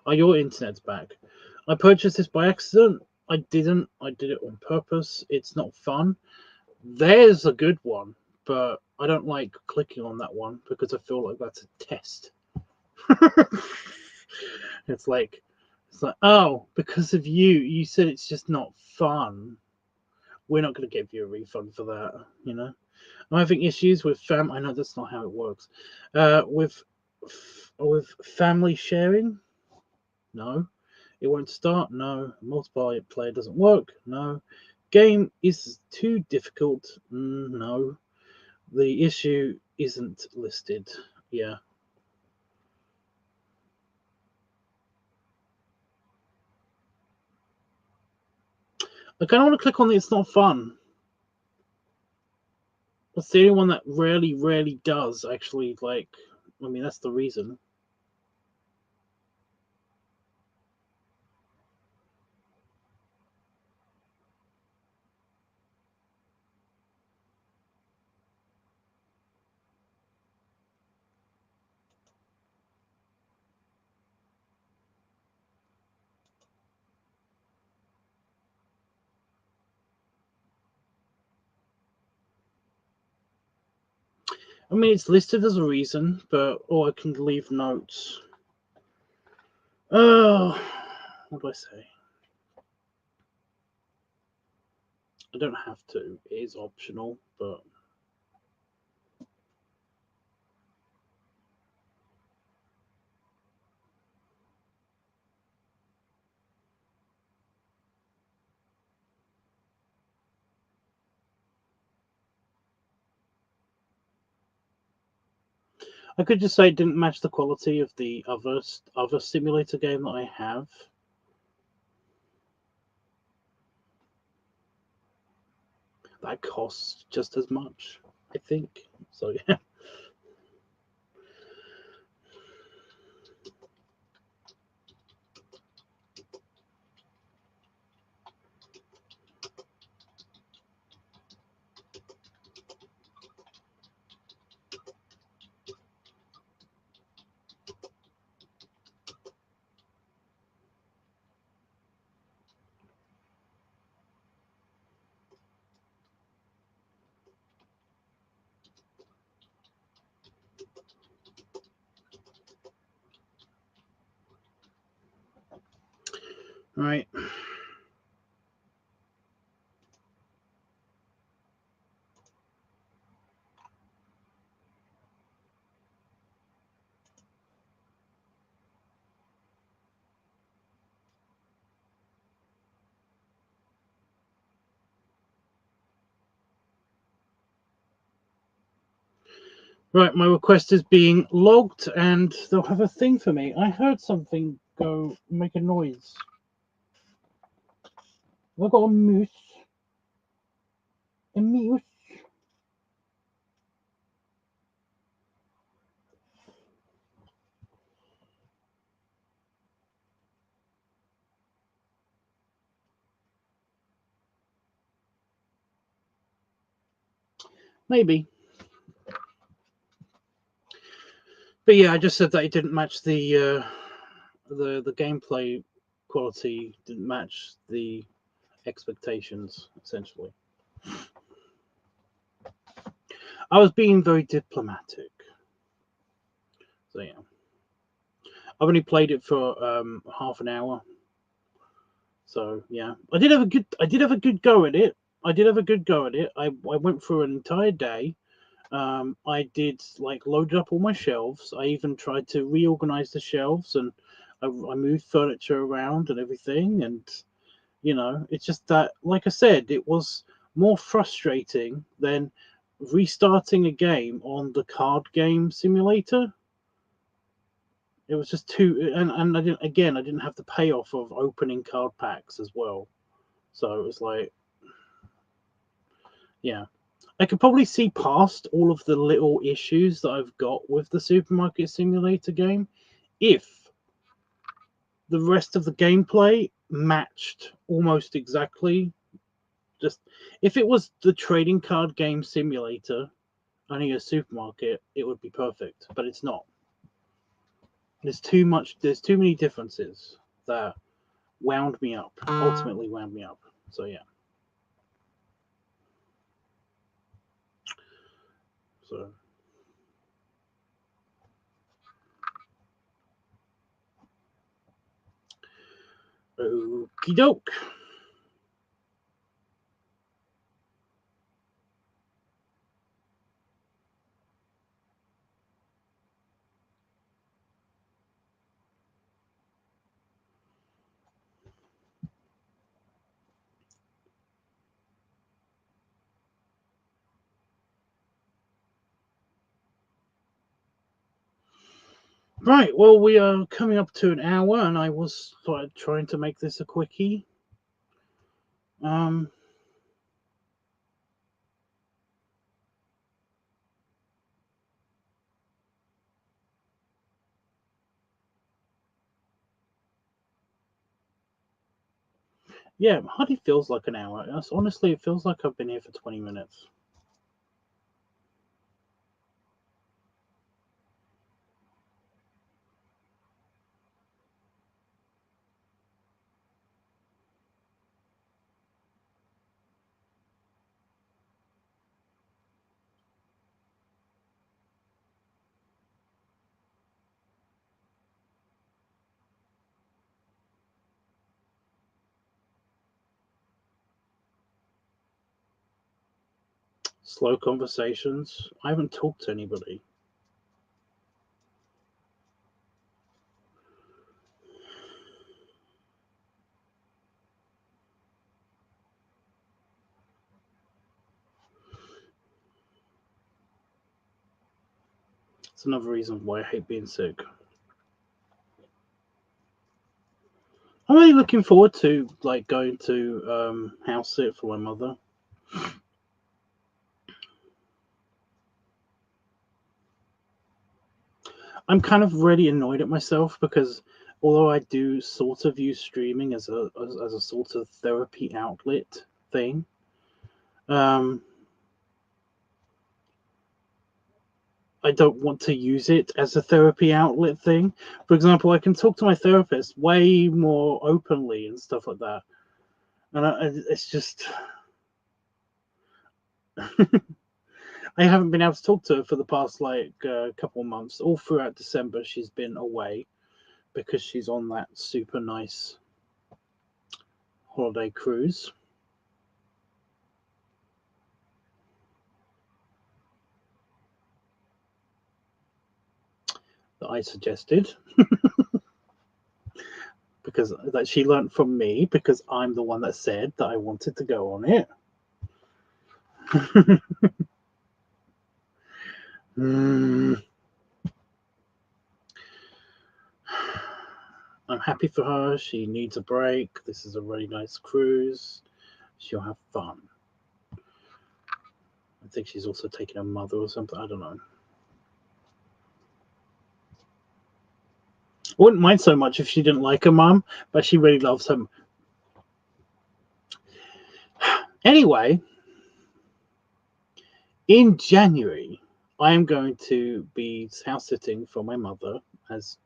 Oh, your internet's back. I purchased this by accident. I didn't. I did it on purpose. It's not fun. There's a good one, but I don't like clicking on that one because I feel like that's a test. It's like, oh, because of you said it's just not fun. We're not going to give you a refund for that, you know. I'm having issues with I know that's not how it works. With family sharing, no. It won't start, no. Multiplayer doesn't work, no. Game is too difficult, no. The issue isn't listed, yeah. I kind of want to click on the it's not fun. That's the only one that rarely does actually, like, I mean, that's the reason. I mean, it's listed as a reason, but or I can leave notes. Oh, what do I say? I don't have to. It is optional, but I could just say it didn't match the quality of the other simulator game that I have. That costs just as much, I think. So yeah. Right. Right, my request is being logged and they'll have a thing for me. I heard something go make a noise. Have I got a moose? A moose? Maybe. But yeah, I just said that it didn't match the gameplay quality didn't match the expectations, essentially. I was being very diplomatic. So yeah. I've only played it for half an hour. So yeah. I did have a good go at it. I went through an entire day. I did like loaded up all my shelves. I even tried to reorganize the shelves and I moved furniture around and everything. And you know, it's just that, like I said, it was more frustrating than restarting a game on the card game simulator. It was just too, and I didn't have the payoff of opening card packs as well. So it was like, yeah. I could probably see past all of the little issues that I've got with the Supermarket Simulator game if the rest of the gameplay matched almost exactly. Just if it was the trading card game simulator, only a supermarket, it would be perfect. But it's not. There's too much. There's too many differences that wound me up. Ultimately, wound me up. So yeah. So. Okie doke. Right, well, we are coming up to an hour, and I was trying to make this a quickie. Yeah, it hardly feels like an hour. Honestly, it feels like I've been here for 20 minutes. Slow conversations. I haven't talked to anybody. It's another reason why I hate being sick. I'm really looking forward to going to house sit for my mother. I'm kind of really annoyed at myself because although I do sort of use streaming as a sort of therapy outlet thing, I don't want to use it as a therapy outlet thing. For example, I can talk to my therapist way more openly and stuff like that, and it's just I haven't been able to talk to her for the past couple of months. All throughout December, she's been away because she's on that super nice holiday cruise. That I suggested because that she learned from me because I'm the one that said that I wanted to go on it. I'm happy for her. She needs a break. This is a really nice cruise. She'll have fun. I think she's also taking her mother or something. I don't know. I wouldn't mind so much if she didn't like her mum, but she really loves him. Anyway, in January, I am going to be house sitting for my mother, as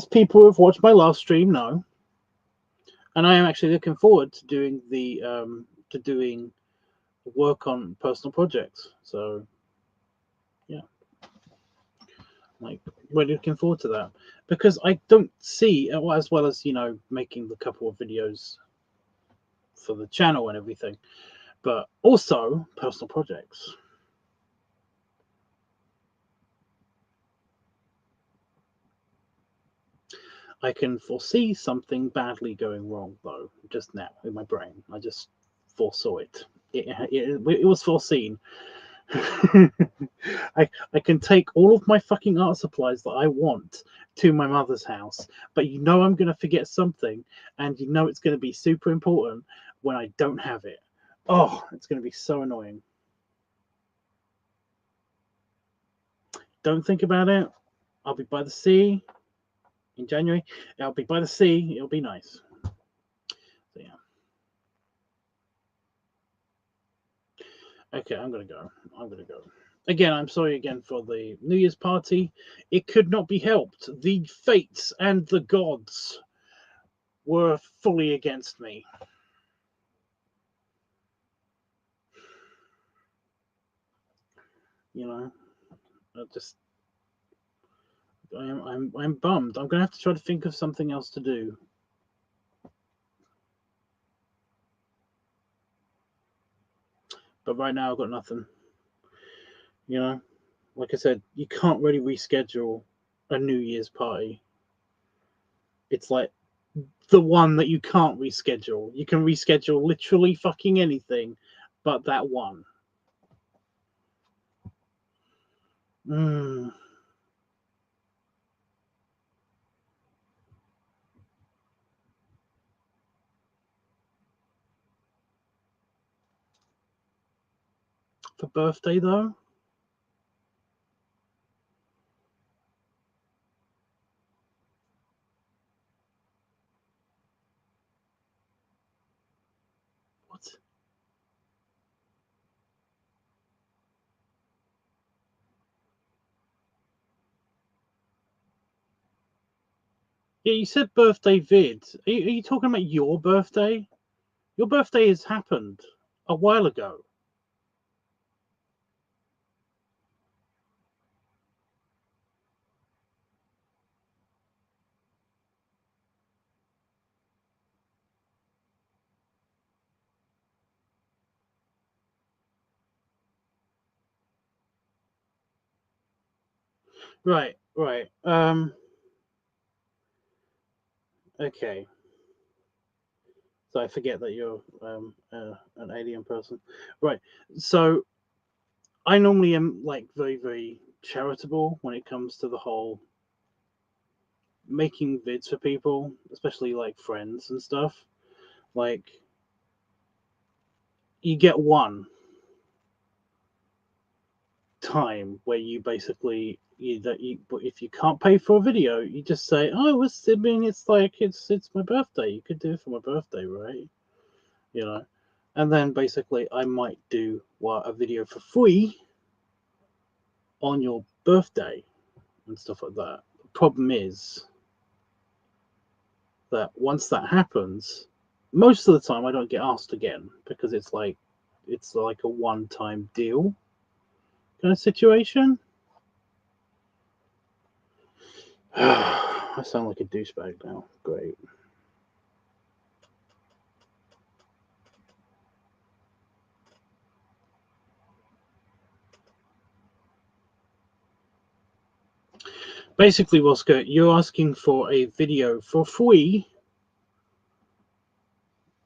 people who have watched my last stream know, and I am actually looking forward to doing doing work on personal projects. So, yeah, really looking forward to that because I don't see, as well as making the couple of videos for the channel and everything, but also personal projects. I can foresee something badly going wrong, though, just now in my brain. I just foresaw it. It was foreseen. I can take all of my fucking art supplies that I want to my mother's house, but I'm going to forget something, and it's going to be super important when I don't have it. Oh, it's going to be so annoying. Don't think about it. I'll be by the sea in January. I'll be by the sea. It'll be nice. So, yeah. Okay, I'm going to go. Again, I'm sorry again for the New Year's party. It could not be helped. The fates and the gods were fully against me. You know, I'm bummed. I'm gonna have to try to think of something else to do. But right now I've got nothing. You know, like I said, you can't really reschedule a New Year's party. It's like the one that you can't reschedule. You can reschedule literally fucking anything, but that one. For birthday though? What? Yeah, you said birthday vid. Are you talking about your birthday? Your birthday has happened a while ago. Right, right. Okay. So I forget that you're an alien person. Right. So I normally am like very, very charitable when it comes to the whole making vids for people, especially like friends and stuff. Like you get one time where you basically if you can't pay for a video, you just say, "Oh, it's like it's my birthday. You could do it for my birthday, right?" You know, and then basically I might do a video for free on your birthday and stuff like that. The problem is that once that happens, most of the time I don't get asked again because it's like a one-time deal kind of situation. I sound like a douchebag now. Great. Basically, Wasco, you're asking for a video for free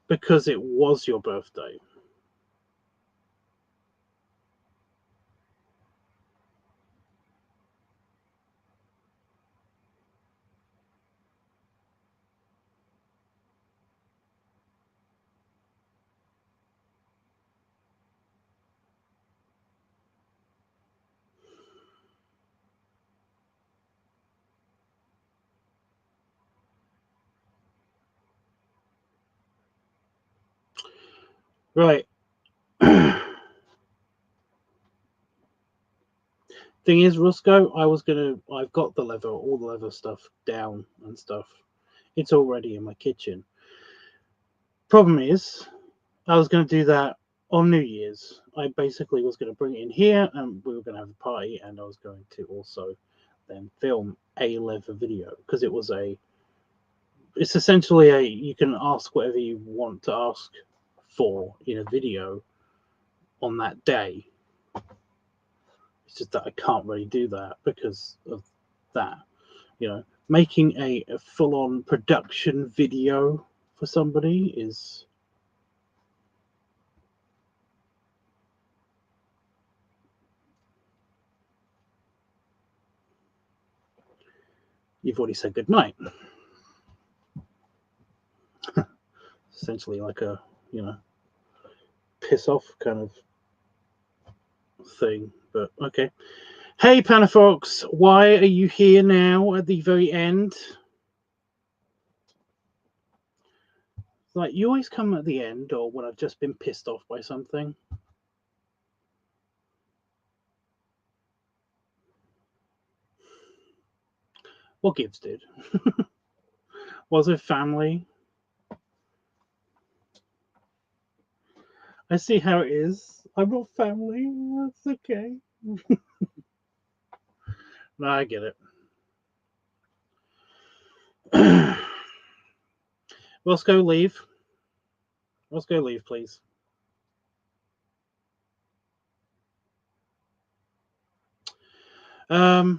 because it was your birthday. Right. Thing is, Roscoe, I've got all the leather stuff down and stuff. It's already in my kitchen. Problem is, I was going to do that on New Year's. I basically was going to bring it in here and we were going to have a party, and I was going to also then film a leather video because it's essentially you can ask whatever you want to ask for in a video on that day. It's just that I can't really do that because of that. Making a full-on production video for somebody is you've already said goodnight. Essentially like a piss off kind of thing. But okay. Hey, Panafox, why are you here now at the very end? Like, you always come at the end, or when I've just been pissed off by something. What gives, dude? Was it family? I see how it is. I'm not family. That's okay. No, I get it. Let's go leave. Let's go leave, please. Hey,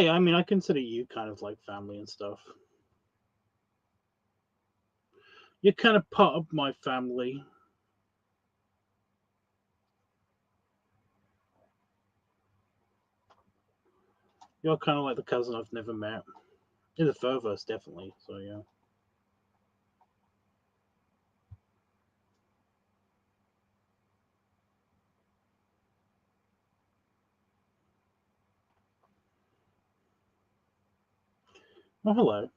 I mean, I consider you kind of like family and stuff. You're kind of part of my family. You're kind of like the cousin I've never met. In the Furverse, definitely. So, yeah. Oh, hello.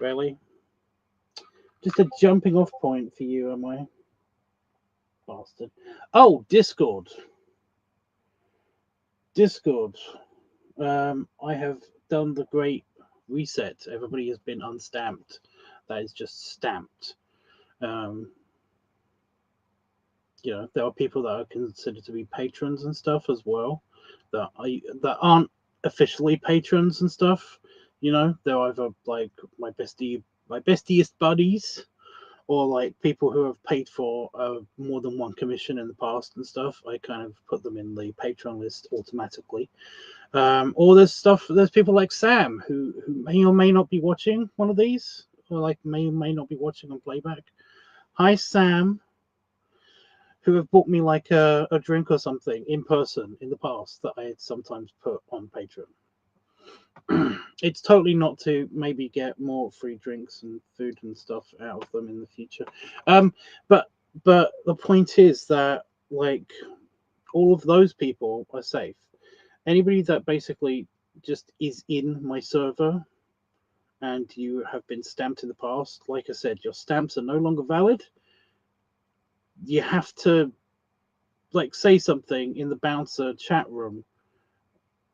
Really? Just a jumping off point for you, am I? Bastard. Oh, Discord. Discord. I have done the great reset. Everybody has been unstamped. That is just stamped. You know, there are people that are considered to be patrons and stuff as well that aren't officially patrons and stuff. You know, they're either like my bestiest buddies, or like people who have paid for more than one commission in the past and stuff. I kind of put them in the Patreon list automatically. Or there's people like Sam who may or may not be watching one of these, or like may or may not be watching on playback. Hi, Sam. Who have bought me like a drink or something in person in the past that I had sometimes put on Patreon. It's totally not to maybe get more free drinks and food and stuff out of them in the future. But the point is that like all of those people are safe. Anybody that basically just is in my server and you have been stamped in the past, like I said, your stamps are no longer valid. You have to like say something in the bouncer chat room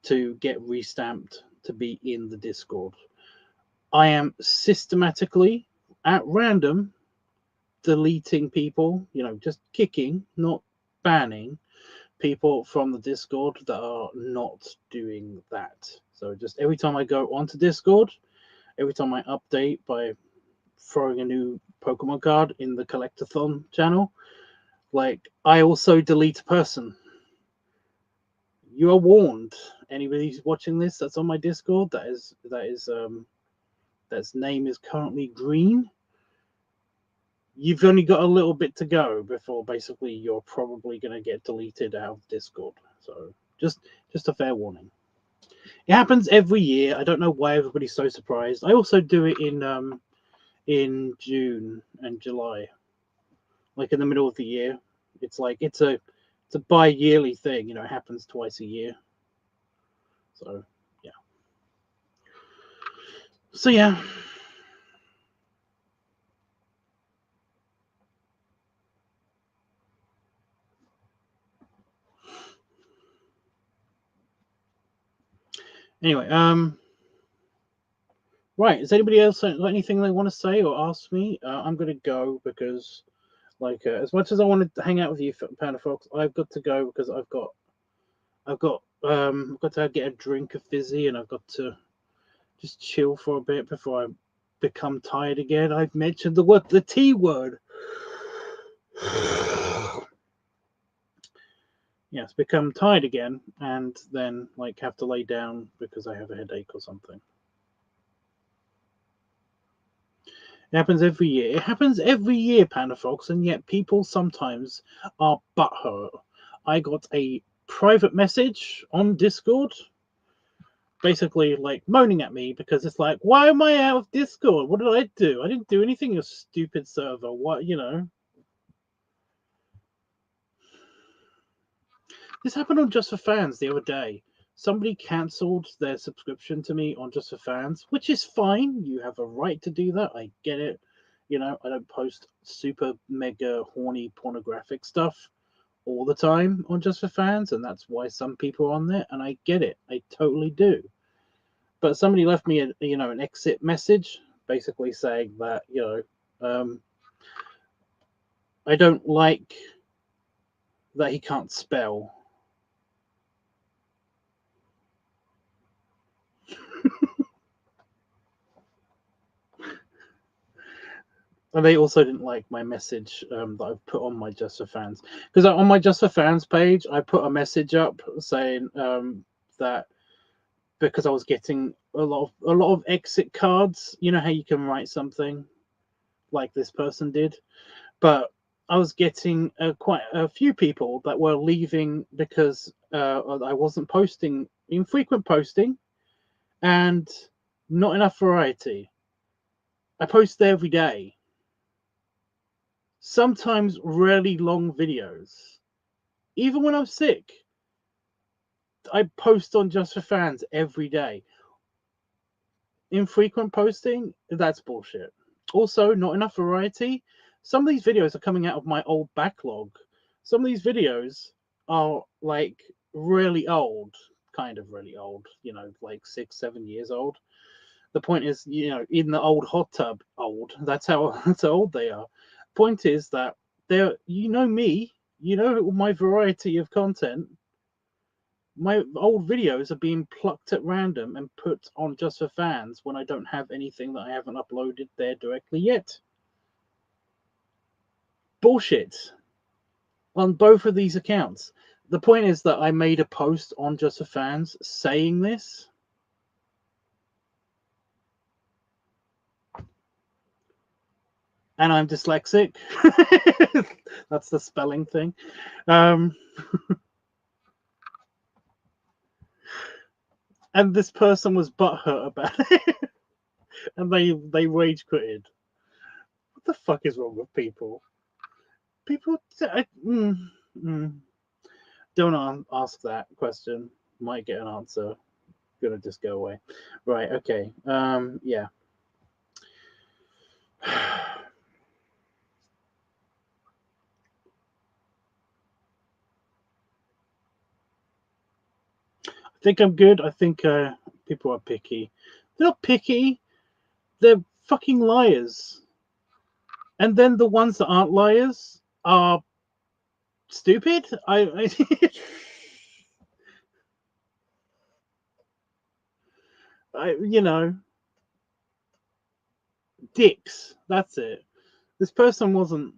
to get restamped to be in the Discord. I am systematically at random deleting people, you know, just kicking, not banning people from the Discord that are not doing that. So just every time I go onto Discord, every time I update by throwing a new Pokemon card in the Collectathon channel, like I also delete a person. You are warned. Anybody who's watching this that's on my Discord that's name is currently green. You've only got a little bit to go before basically you're probably going to get deleted out of Discord. So just a fair warning. It happens every year. I don't know why everybody's so surprised. I also do it in June and July, like in the middle of the year. It's like it's a bi-yearly thing. You know, it happens twice a year. So yeah. So yeah. Anyway, right. Is anybody else got anything they want to say or ask me? I'm gonna go because, like, as much as I wanted to hang out with you, Panda Fox, I've got to go because I've got to get a drink of fizzy and I've got to just chill for a bit before I become tired again. I've mentioned the T word. Yes, become tired again, and then like have to lay down because I have a headache or something. It happens every year. It happens every year, Panda Fox, and yet people sometimes are butthurt. I got a private message on Discord basically like moaning at me because it's like, why am I out of Discord? What did I do? I didn't do anything, you stupid server. What, you know? This happened on Just for Fans the other day. Somebody cancelled their subscription to me on Just for Fans, which is fine. You have a right to do that. I get it. You know, I don't post super mega horny pornographic stuff all the time on Just for Fans, and that's why some people are on there, and I get it. I totally do. But somebody left me an exit message basically saying that, I don't like that he can't spell. And they also didn't like my message that I've put on my Just for Fans. Because on my Just for Fans page, I put a message up saying that because I was getting a lot of exit cards. You know how you can write something like this person did, but I was getting quite a few people that were leaving because I wasn't posting, infrequent posting, and not enough variety. I post every day. Sometimes really long videos. Even when I'm sick, I post on Just for Fans every day. Infrequent posting, that's bullshit. Also, not enough variety. Some of these videos are coming out of my old backlog. Some of these videos are like really old, kind of really old, like 6-7 years old. The point is, in the old hot tub, old. That's how old they are. Point is that they're, me, my variety of content. My old videos are being plucked at random and put on Just for Fans when I don't have anything that I haven't uploaded there directly yet. Bullshit. On both of these accounts. The point is that I made a post on Just for Fans saying this. And I'm dyslexic. That's the spelling thing. And this person was butthurt about it. And they rage quitted. What the fuck is wrong with people? People don't ask that question. Might get an answer. Gonna just go away. Right, okay. Yeah. I think I'm good. I think people are picky. They're not picky. They're fucking liars. And then the ones that aren't liars are stupid. I dicks. That's it. This person wasn't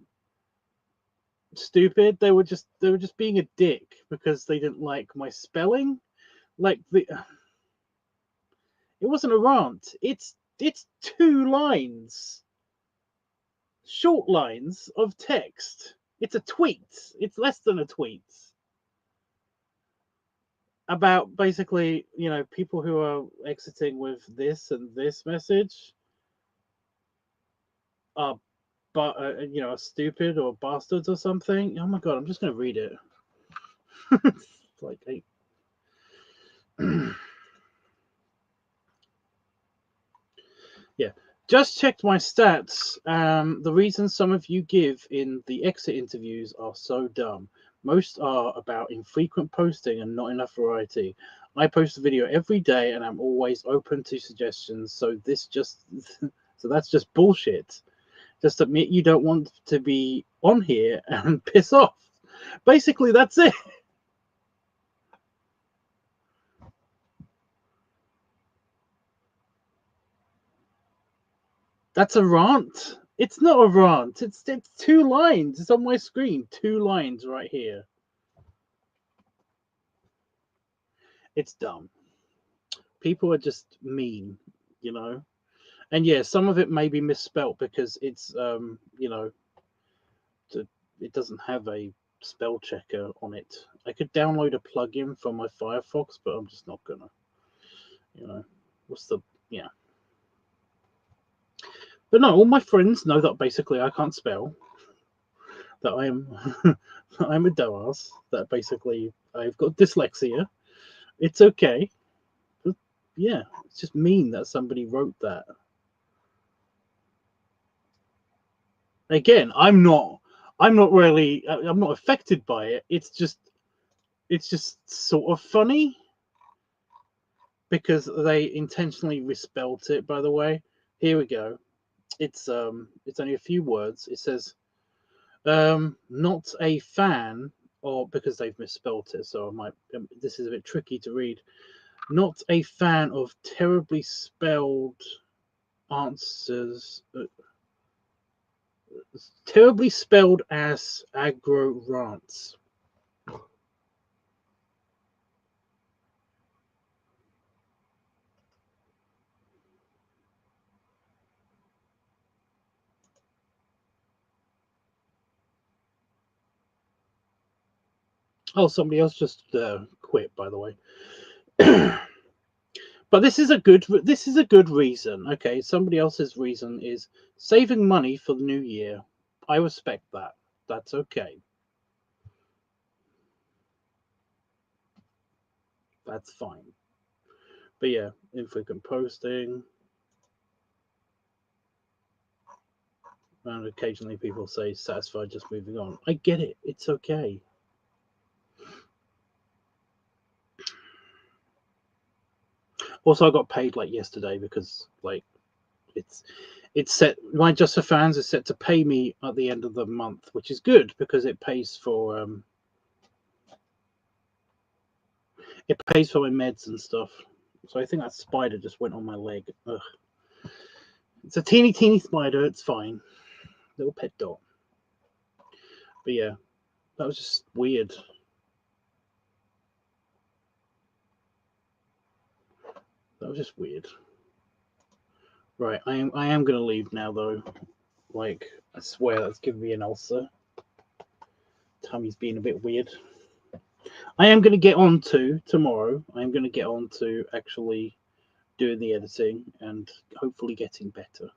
stupid. They were just being a dick because they didn't like my spelling. Like it wasn't a rant. It's 2 lines, short lines of text. It's a tweet. It's less than a tweet about basically, people who are exiting with this and this message are, are stupid or bastards or something. Oh my god, I'm just gonna read it. It's like yeah. Just checked my stats. The reasons some of you give in the exit interviews are so dumb. Most are about infrequent posting and not enough variety. I post a video every day and I'm always open to suggestions. So that's just bullshit. Just admit you don't want to be on here and piss off. Basically, that's it. That's a rant. It's not a rant. It's 2 lines. It's on my screen. 2 lines right here. It's dumb. People are just mean, And yeah, some of it may be misspelt because it's it doesn't have a spell checker on it. I could download a plugin from my Firefox, but I'm just not gonna. You know, what's the But no, all my friends know that basically I can't spell. That I'm I'm a dumbass. That basically I've got dyslexia. It's okay. But yeah, it's just mean that somebody wrote that. Again, I'm not really I'm not affected by it. It's just sort of funny because they intentionally misspelt it, by the way. Here we go. It's only a few words. It says not a fan, or because they've misspelt it, so I might this is a bit tricky to read. Not a fan of terribly spelled answers. Terribly spelled as aggro rants. Oh, somebody else just quit, by the way. But this is a good reason. Okay, somebody else's reason is saving money for the new year. I respect that. That's okay. That's fine. But yeah, infrequent posting. And occasionally people say satisfied just moving on. I get it. It's okay. Also, I got paid like yesterday because like it's set. My Just for Fans is set to pay me at the end of the month, which is good because it pays for my meds and stuff. So I think that spider just went on my leg. Ugh. It's a teeny spider. It's fine. Little pet dog. But yeah, that was just weird. That was just weird. Right, I am gonna leave now though. Like, I swear that's giving me an ulcer. Tummy's being a bit weird. I am gonna get on to tomorrow. I am gonna get on to actually doing the editing and hopefully getting better.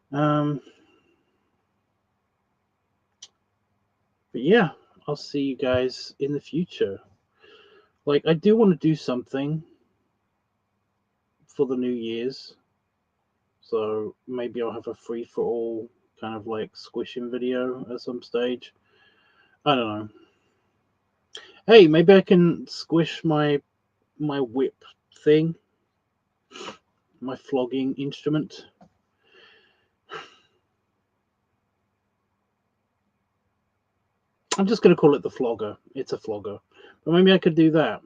But yeah, I'll see you guys in the future. Like, I do want to do something for the New Year's. So maybe I'll have a free for all kind of like squishing video at some stage. I don't know. Hey, maybe I can squish my whip thing, my flogging instrument. I'm just going to call it the flogger. It's a flogger. But maybe I could do that.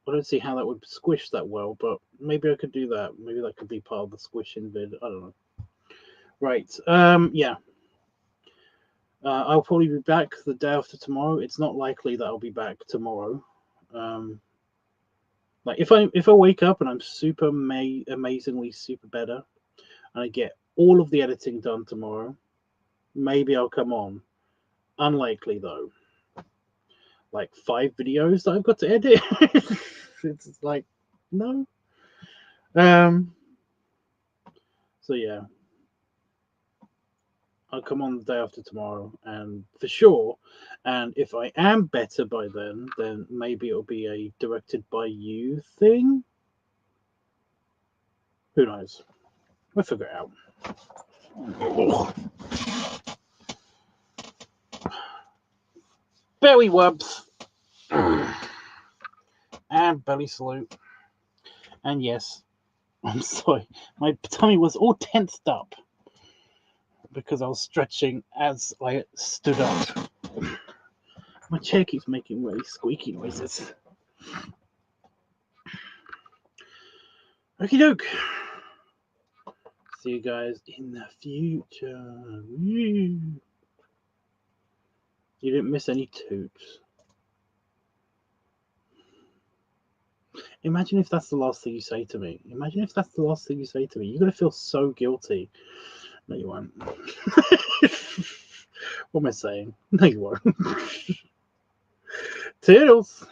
I don't see how that would squish that well, but maybe I could do that. Maybe that could be part of the squishing vid. I don't know. Right. Yeah. I'll probably be back the day after tomorrow. It's not likely that I'll be back tomorrow. Like if I wake up and I'm super amazingly super better, and I get all of the editing done tomorrow, maybe I'll come on. Unlikely though. Like 5 videos that I've got to edit. It's like no. So yeah. I'll come on the day after tomorrow, and for sure. And if I am better by then maybe it'll be a directed by you thing. Who knows? We'll figure it out. Oh. Belly wubs. And belly salute. And yes, I'm sorry, my tummy was all tensed up because I was stretching as I stood up. My chair keeps making really squeaky noises. Okie doke. See you guys in the future. You didn't miss any toots. Imagine if that's the last thing you say to me. Imagine if that's the last thing you say to me. You're going to feel so guilty. No, you won't. What am I saying? No, you won't. Toodles.